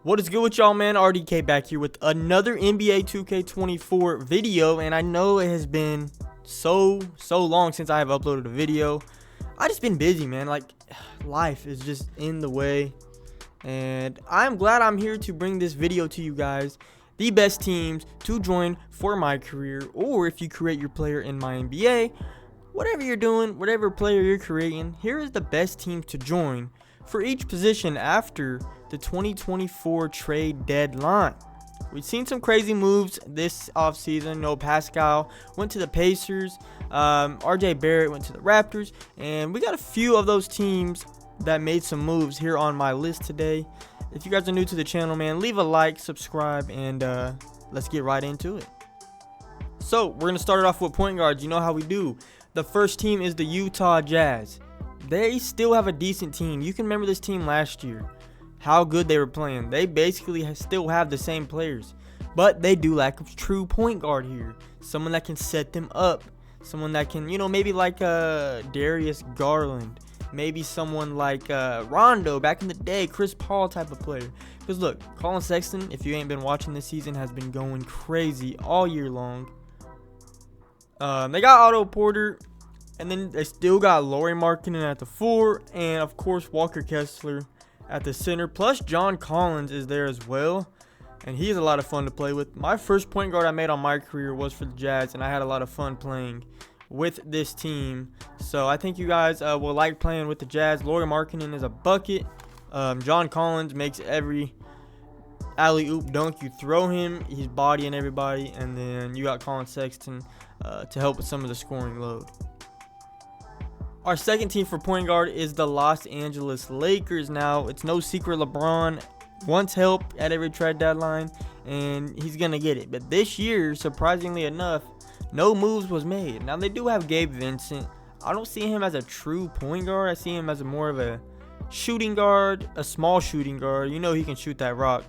What is good with y'all, man? RDK back here with another NBA 2K24 video, and I know it has been so long since I have uploaded a video. I just been busy, man. Like, life is just in the way, and I'm glad I'm here to bring this video to you guys. The best teams to join for MyCareer, or if you create your player in my NBA, whatever you're doing, whatever player you're creating, here is the best team to join for each position after the 2024 trade deadline. We've seen some crazy moves this offseason. Pascal went to the Pacers, RJ Barrett went to the Raptors, and we got a few of those teams that made some moves here on my list today. If you guys are new to the channel, man, leave a like, subscribe, and let's get right into it. So we're going to start it off with point guards. You know how we do. The first team is the Utah Jazz. They still have a decent team. You can remember this team last year, how good they were playing. They basically still have the same players, but they do lack a true point guard here. Someone that can set them up. Someone that can, maybe like Darius Garland. Maybe someone like Rondo back in the day, Chris Paul type of player. Because look, Colin Sexton, if you ain't been watching this season, has been going crazy all year long. They got Otto Porter, and then they still got Lauri Markkanen at the 4, and of course Walker Kessler at the center. Plus John Collins is there as well, and he's a lot of fun to play with. My first point guard I made on MyCareer was for the Jazz, and I had a lot of fun playing with this team. So I think you guys will like playing with the Jazz. Lauri Markkanen is a bucket. John Collins makes every alley-oop dunk you throw him. He's bodying everybody. And then you got Colin Sexton to help with some of the scoring load. Our second team for point guard is the Los Angeles Lakers. Now, it's no secret LeBron wants help at every trade deadline, and he's going to get it. But this year, surprisingly enough, no moves was made. Now, they do have Gabe Vincent. I don't see him as a true point guard. I see him as more of a shooting guard, a small shooting guard. He can shoot that rock.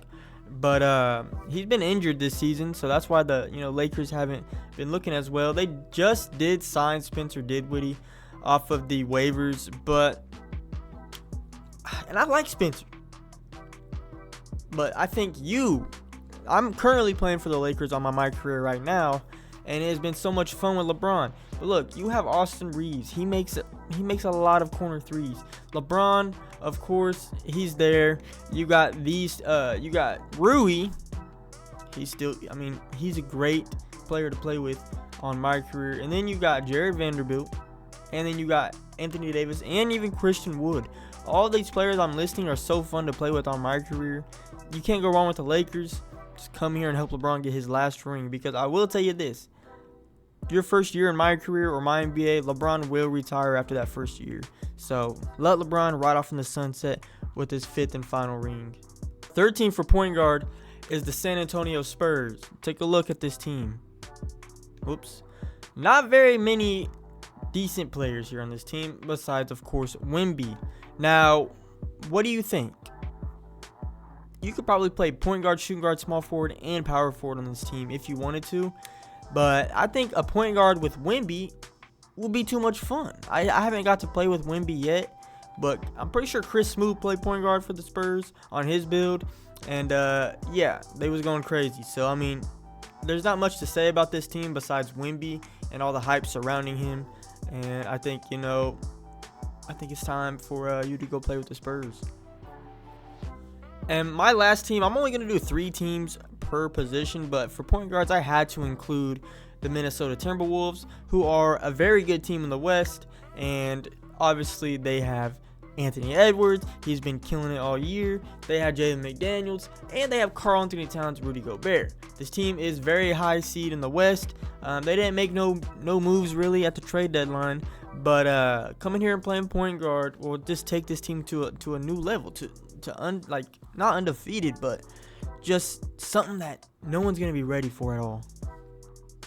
But he's been injured this season, so that's why the Lakers haven't been looking as well. They just did sign Spencer Dinwiddie off of the waivers, and I like Spencer. But I think I'm currently playing for the Lakers on my MyCareer right now, and it has been so much fun with LeBron. But look, you have Austin Reeves. He makes a lot of corner threes. LeBron, of course, he's there. You got you got Rui. He's a great player to play with on MyCareer. And then you got Jared Vanderbilt, and then you got Anthony Davis, and even Christian Wood. All these players I'm listing are so fun to play with on MyCareer. You can't go wrong with the Lakers. Just come here and help LeBron get his last ring, because I will tell you this. Your first year in MyCareer or my NBA, LeBron will retire after that first year. So let LeBron ride off in the sunset with his 5th and final ring. Third team for point guard is the San Antonio Spurs. Take a look at this team. Whoops. Not very many decent players here on this team, besides, of course, Wemby. Now, what do you think? You could probably play point guard, shooting guard, small forward, and power forward on this team if you wanted to. But I think a point guard with Wemby will be too much fun. I haven't got to play with Wemby yet, but I'm pretty sure Chris Smoot played point guard for the Spurs on his build. And, yeah, they was going crazy. So, there's not much to say about this team besides Wemby and all the hype surrounding him. And I think, I think it's time for you to go play with the Spurs. And my last team, I'm only going to do 3 teams per position, but for point guards, I had to include the Minnesota Timberwolves, who are a very good team in the West, and obviously they have Anthony Edwards. He's been killing it all year. They have Jaden McDaniels, and they have Karl Anthony Towns, Rudy Gobert. This team is very high seed in the West. They didn't make no moves really at the trade deadline, but coming here and playing point guard will just take this team to a new level, not undefeated, but just something that no one's going to be ready for at all.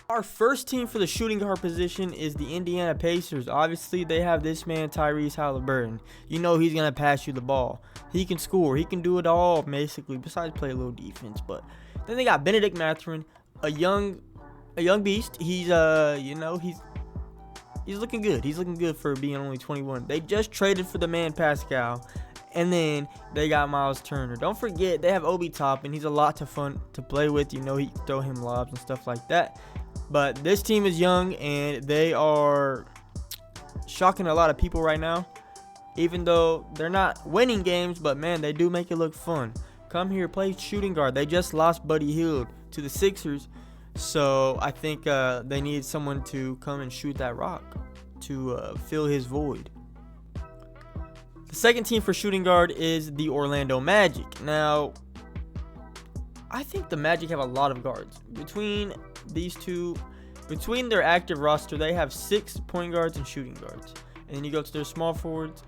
Our first team for the shooting guard position is the Indiana Pacers. Obviously, they have this man, Tyrese Halliburton. He's going to pass you the ball. He can score. He can do it all, basically, besides play a little defense. But then they got Benedict Mathurin, a young beast. He's looking good. He's looking good for being only 21. They just traded for the man Pascal, And then they got Miles Turner. Don't forget, they have Obi Toppin. He's a lot of fun to play with. You know, he can throw him lobs and stuff like that. But this team is young, and they are shocking a lot of people right now. Even though they're not winning games, but man, they do make it look fun. Come here, play shooting guard. They just lost Buddy Hield to the Sixers. So I think they need someone to come and shoot that rock to fill his void. The second team for shooting guard is the Orlando Magic. Now, I think the Magic have a lot of guards. Between these two, between their active roster, they have 6 point guards and shooting guards. And then you go to their small forwards,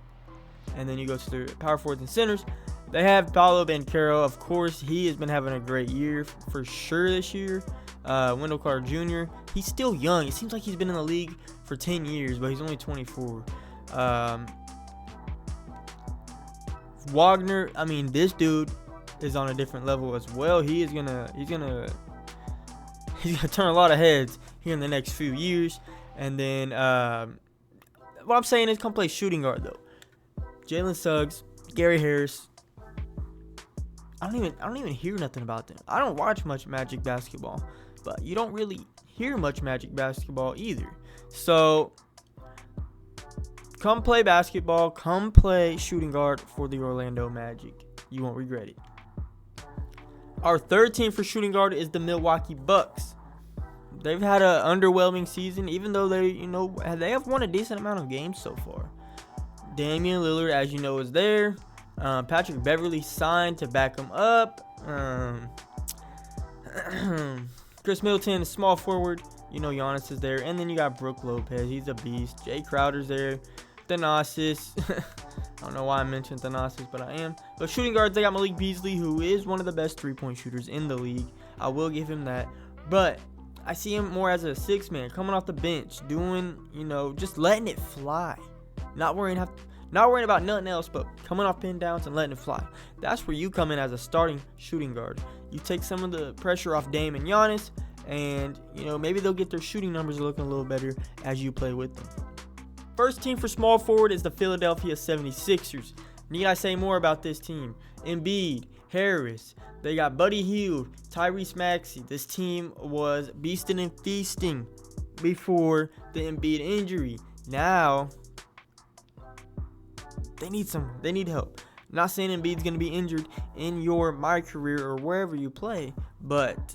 and then you go to their power forwards and centers. They have Paolo Banchero. Of course, he has been having a great year for sure this year. Wendell Carter Jr., he's still young. It seems like he's been in the league for 10 years, but he's only 24. Wagner, I mean, this dude is on a different level as well. He's gonna turn a lot of heads here in the next few years. And then what I'm saying is, come play shooting guard though. Jalen Suggs, Gary Harris. I don't even hear nothing about them. I don't watch much Magic basketball, but you don't really hear much Magic basketball either. So come play basketball, come play shooting guard for the Orlando Magic. You won't regret it. Our third team for shooting guard is the Milwaukee Bucks. They've had an underwhelming season, even though they have won a decent amount of games so far. Damian Lillard, as you know, is there. Patrick Beverly signed to back him up. Chris Middleton, small forward. You know, Giannis is there. And then you got Brook Lopez. He's a beast. Jay Crowder's there. Thanasis. I don't know why I mentioned Thanasis, but I am. But shooting guards, they got Malik Beasley, who is one of the best three-point shooters in the league. I will give him that. But I see him more as a six-man, coming off the bench, doing, just letting it fly. Not worrying about nothing else, but coming off pin downs and letting it fly. That's where you come in as a starting shooting guard. You take some of the pressure off Dame and Giannis, and maybe they'll get their shooting numbers looking a little better as you play with them. First team for small forward is the Philadelphia 76ers. Need I say more about this team? Embiid, Harris, they got Buddy Hield, Tyrese Maxey. This team was beasting and feasting before the Embiid injury. Now they need help. Not saying Embiid's going to be injured in your MyCareer or wherever you play, but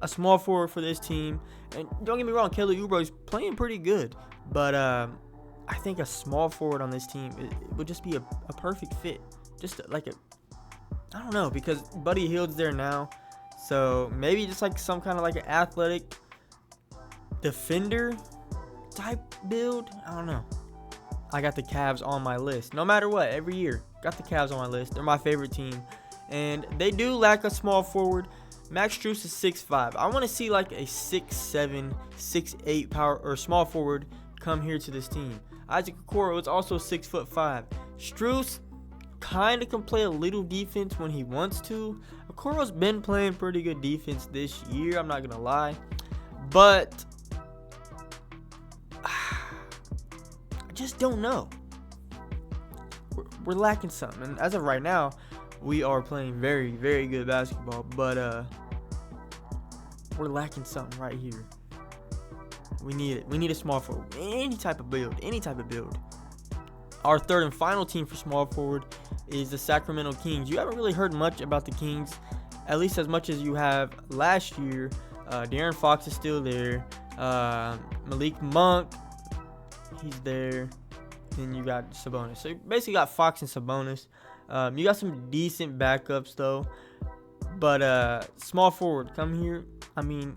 a small forward for this team. And don't get me wrong, Kelly Oubre is playing pretty good, but I think a small forward on this team it would just be a perfect fit. Just like I don't know, because Buddy Hield's there now, so maybe just like some kind of like an athletic defender type build. I don't know. I got the Cavs on my list. No matter what, every year, got the Cavs on my list. They're my favorite team. And they do lack a small forward. Max Strus is 6'5". I want to see like a 6'7", 6'8" power or small forward come here to this team. Isaac Okoro is also 6'5". Strus kind of can play a little defense when he wants to. Okoro's been playing pretty good defense this year, I'm not going to lie. But just don't know. We're lacking something, and as of right now, we are playing very, very good basketball, but we're lacking something right here. We need it. We need a small forward. Any type of build. Our third and final team for small forward is the Sacramento Kings. You haven't really heard much about the Kings, at least as much as you have last year. De'Aaron Fox is still there. Malik Monk, he's there. Then you got Sabonis. So you basically got Fox and Sabonis. You got some decent backups though. But small forward, come here. I mean,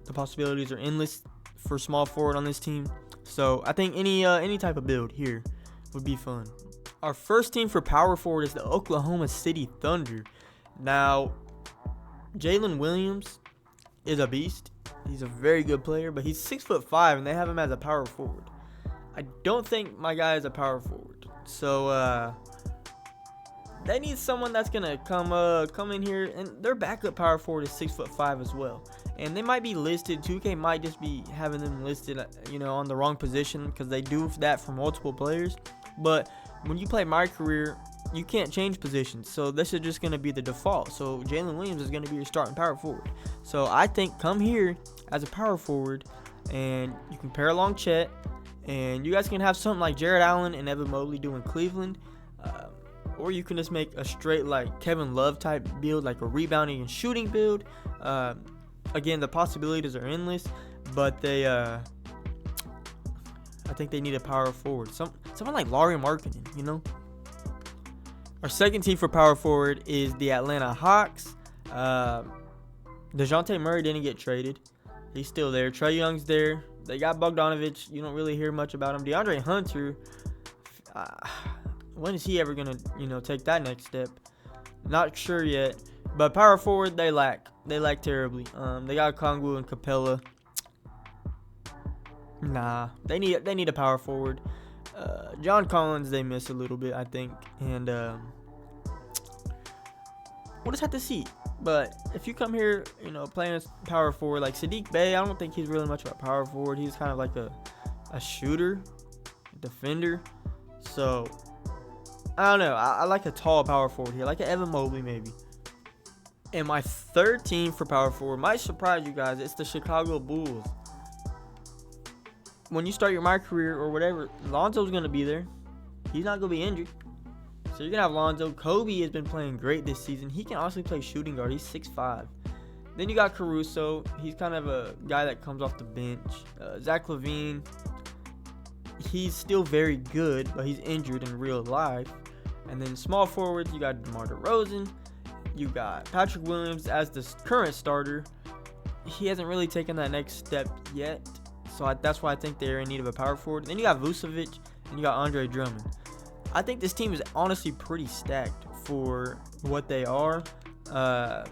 the possibilities are endless for small forward on this team. So I think any type of build here would be fun. Our first team for power forward is the Oklahoma City Thunder. Now, Jalen Williams is a beast. He's a very good player, but he's 6'5", and they have him as a power forward. I don't think my guy is a power forward. So they need someone that's gonna come in here, and their backup power forward is 6'5" as well. And they might be listed. 2K might just be having them listed, on the wrong position because they do that for multiple players. But when you play MyCareer, you can't change positions. So this is just going to be the default. So Jalen Williams is going to be your starting power forward. So I think come here as a power forward, and you can pair along Chet, and you guys can have something like Jared Allen and Evan Mobley doing Cleveland. Or you can just make a straight like Kevin Love type build, like a rebounding and shooting build. Again, the possibilities are endless, but I think they need a power forward. Someone like Lauri Markkanen, you know. Our second team for power forward is the Atlanta Hawks. DeJounte Murray didn't get traded. He's still there. Trae Young's there. They got Bogdanovich. You don't really hear much about him. DeAndre Hunter, when is he ever going to, take that next step? Not sure yet. But power forward, they lack. They lack terribly. They got Kongwu and Capella. Nah, they need a power forward. John Collins, they miss a little bit, I think. And we'll just have to see. But if you come here, playing as power forward, like Sadiq Bey, I don't think he's really much of a power forward. He's kind of like a shooter, a defender. So, I don't know. I like a tall power forward here, like an Evan Mobley maybe. And my third team for power forward might surprise you guys. It's the Chicago Bulls. When you start your MyCareer or whatever, Lonzo's going to be there. He's not going to be injured. So you're going to have Lonzo. Kobe has been playing great this season. He can also play shooting guard. He's 6'5". Then you got Caruso. He's kind of a guy that comes off the bench. Zach LaVine. He's still very good, but he's injured in real life. And then small forwards, you got DeMar DeRozan. You got Patrick Williams as the current starter. He hasn't really taken that next step yet. So that's why I think they're in need of a power forward. Then you got Vucevic and you got Andre Drummond. I think this team is honestly pretty stacked for what they are. I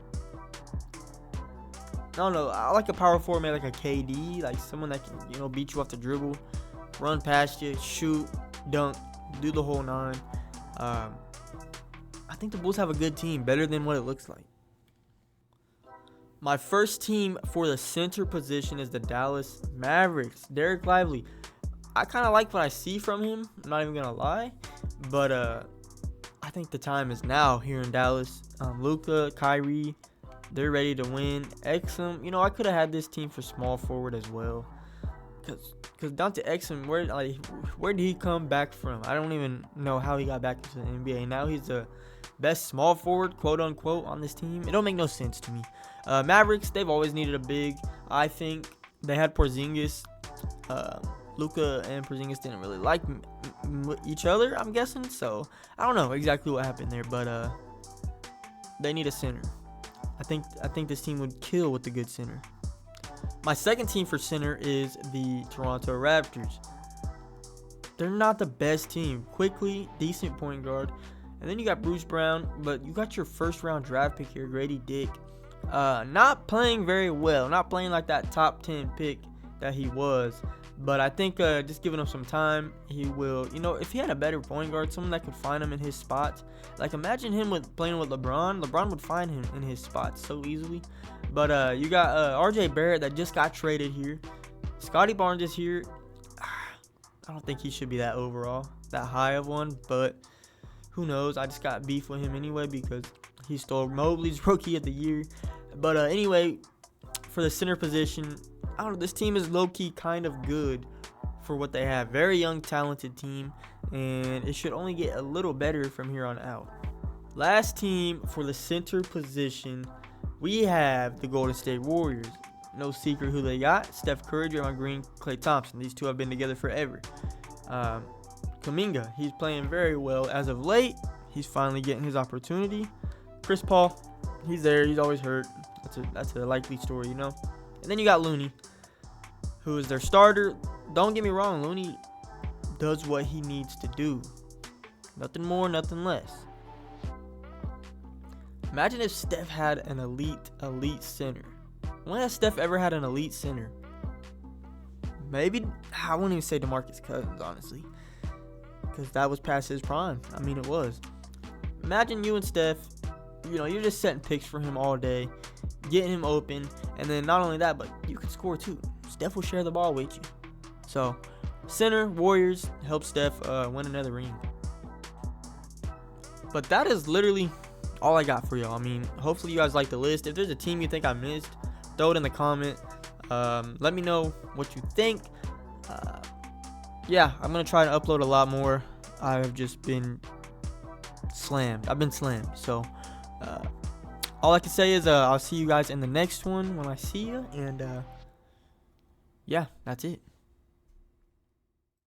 don't know. I like a power forward, maybe like a KD, like someone that can, beat you off the dribble, run past you, shoot, dunk, do the whole nine. I think the Bulls have a good team, better than what it looks like. My first team for the center position is the Dallas Mavericks. Derek Lively. I kind of like what I see from him. I'm not even going to lie. But I think the time is now here in Dallas. Luka, Kyrie, they're ready to win. Exum, I could have had this team for small forward as well. Because Dante Exum, where did he come back from? I don't even know how he got back into the NBA. Now he's the best small forward, quote unquote, on this team. It don't make no sense to me. Mavericks, they've always needed a big. I think they had Porzingis. Luka and Porzingis didn't really like each other, I'm guessing. So I don't know exactly what happened there, but they need a center. I think this team would kill with a good center. My second team for center is the Toronto Raptors. They're not the best team. Quickly, decent point guard. And then you got Bruce Brown, but you got your first round draft pick here, Grady Dick. Not playing very well. Not playing like that top 10 pick that he was. But I think just giving him some time, he will. If he had a better point guard, someone that could find him in his spots. Like, imagine him playing with LeBron. LeBron would find him in his spots so easily. But you got R.J. Barrett that just got traded here. Scotty Barnes is here. I don't think he should be that high of one. But who knows? I just got beef with him anyway because he stole Mobley's Rookie of the Year. But anyway, for the center position, I don't know. This team is low-key kind of good for what they have. Very young, talented team. And it should only get a little better from here on out. Last team for the center position, we have the Golden State Warriors. No secret who they got. Steph Curry, Draymond Green, Klay Thompson. These two have been together forever. Kuminga, he's playing very well as of late. He's finally getting his opportunity. Chris Paul, he's there. He's always hurt. That's a likely story, And then you got Looney, who is their starter. Don't get me wrong. Looney does what he needs to do. Nothing more, nothing less. Imagine if Steph had an elite center. When has Steph ever had an elite center? Maybe, I wouldn't even say DeMarcus Cousins, honestly. Because that was past his prime. I mean, it was. Imagine you and Steph, you're just setting picks for him all day, getting him open, and then not only that, but you can score too. Steph will share the ball with you. So, center, Warriors, help Steph win another ring. But that is literally all I got for y'all. I mean, hopefully you guys like the list. If there's a team you think I missed, throw it in the comment. Let me know what you think. Yeah, I'm gonna try to upload a lot more. I've just been slammed. I've been slammed. So all I can say is I'll see you guys in the next one when I see you. And yeah, that's it.